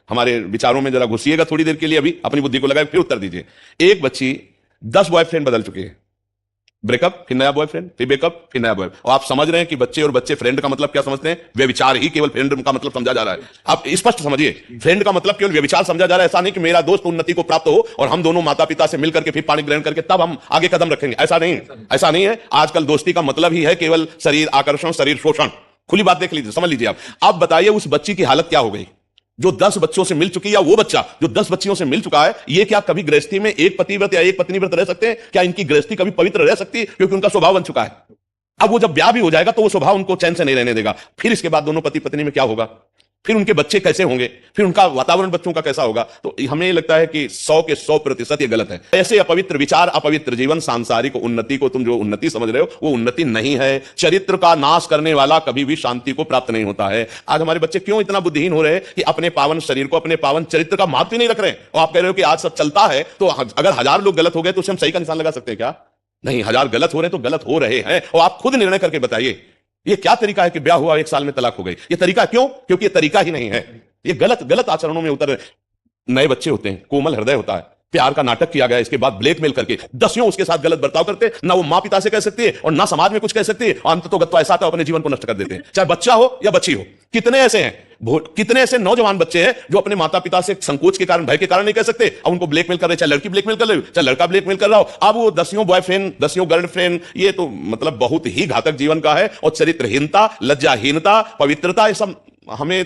हमारे विचारों में जरा घुसिएगा थोड़ी देर के लिए, अभी अपनी बुद्धि को लगाए फिर उत्तर दीजिए। एक बच्ची 10 बॉयफ्रेंड बदल चुकी है, ब्रेकअप फिर नया बॉयफ्रेंड फिर ब्रेकअप फिर नया बॉयफ्रेंड, और आप समझ रहे हैं कि बच्चे और बच्चे फ्रेंड का मतलब क्या समझते हैं? व्यभिचार ही केवल फ्रेंड का मतलब समझा जा रहा है। आप स्पष्ट समझिए, फ्रेंड का मतलब केवल व्यभिचार समझा जा रहा है। ऐसा नहीं कि मेरा दोस्त उन्नति को प्राप्त हो और हम दोनों माता पिता से मिलकर के फिर पानी ग्रहण करके तब हम आगे कदम रखेंगे, ऐसा नहीं, ऐसा नहीं है। आजकल दोस्ती का मतलब ही है केवल शरीर आकर्षण, शरीर शोषण। खुली बात देख लीजिए, समझ लीजिए। आप बताइए उस बच्ची की हालत क्या हो गई जो 10 बच्चों से मिल चुकी है, या वो बच्चा जो 10 बच्चियों से मिल चुका है, ये क्या कभी गृहस्थी में एक पतिव्रत या एक पत्नी व्रत रह सकते हैं? क्या इनकी गृहस्थी कभी पवित्र रह सकती है? क्योंकि उनका स्वभाव बन चुका है। अब वो जब ब्याह भी हो जाएगा तो वो स्वभाव उनको चैन से नहीं रहने देगा। फिर इसके बाद दोनों पति पत्नी में क्या होगा? फिर उनके बच्चे कैसे होंगे? फिर उनका वातावरण बच्चों का कैसा होगा? तो हमें लगता है कि 100 के 100% ये गलत है। ऐसे अपवित्र विचार, अपवित्र जीवन, सांसारिक उन्नति को तुम जो उन्नति समझ रहे हो वो उन्नति नहीं है। चरित्र का नाश करने वाला कभी भी शांति को प्राप्त नहीं होता है। आज हमारे बच्चे क्यों इतना बुद्धिहीन हो रहे हैं कि अपने पावन शरीर को, अपने पावन चरित्र का महत्व नहीं रख रहे हैं। और आप कह रहे हो कि आज सब चलता है, तो अगर 1000 लोग गलत हो गए तो उसे हम सही का निशान लगा सकते हैं क्या? नहीं, 1000 गलत हो रहे तो गलत हो रहे हैं। और आप खुद निर्णय करके बताइए ये क्या तरीका है कि ब्याह हुआ 1 साल में तलाक हो गई? ये तरीका क्यों? क्योंकि ये तरीका ही नहीं है। ये गलत आचरणों में उतर नए बच्चे होते हैं, कोमल हृदय होता है, प्यार का नाटक किया गया, इसके बाद ब्लैकमेल करके दसियों उसके साथ गलत बर्ताव करते, ना वो माँ पिता से कह सकती है और ना समाज में कुछ कह सकती है, और अंततः ऐसा था अपने जीवन को नष्ट कर देते हैं, चाहे बच्चा हो या बच्ची हो। कितने ऐसे हैं, कितने ऐसे नौजवान बच्चे हैं जो अपने माता पिता से संकोच के कारण, भय के कारण नहीं कह सकते, अब उनको ब्लैकमेल कर रहे, चाहे लड़की ब्लैकमेल कर रही हो चाहे लड़का ब्लैकमेल कर रहा हो। अब वो दसियों बॉयफ्रेंड, दसियों गर्लफ्रेंड, ये तो मतलब बहुत ही घातक जीवन का है। और चरित्रहीनता, लज्जाहीनता, पवित्रता, ये सब हमें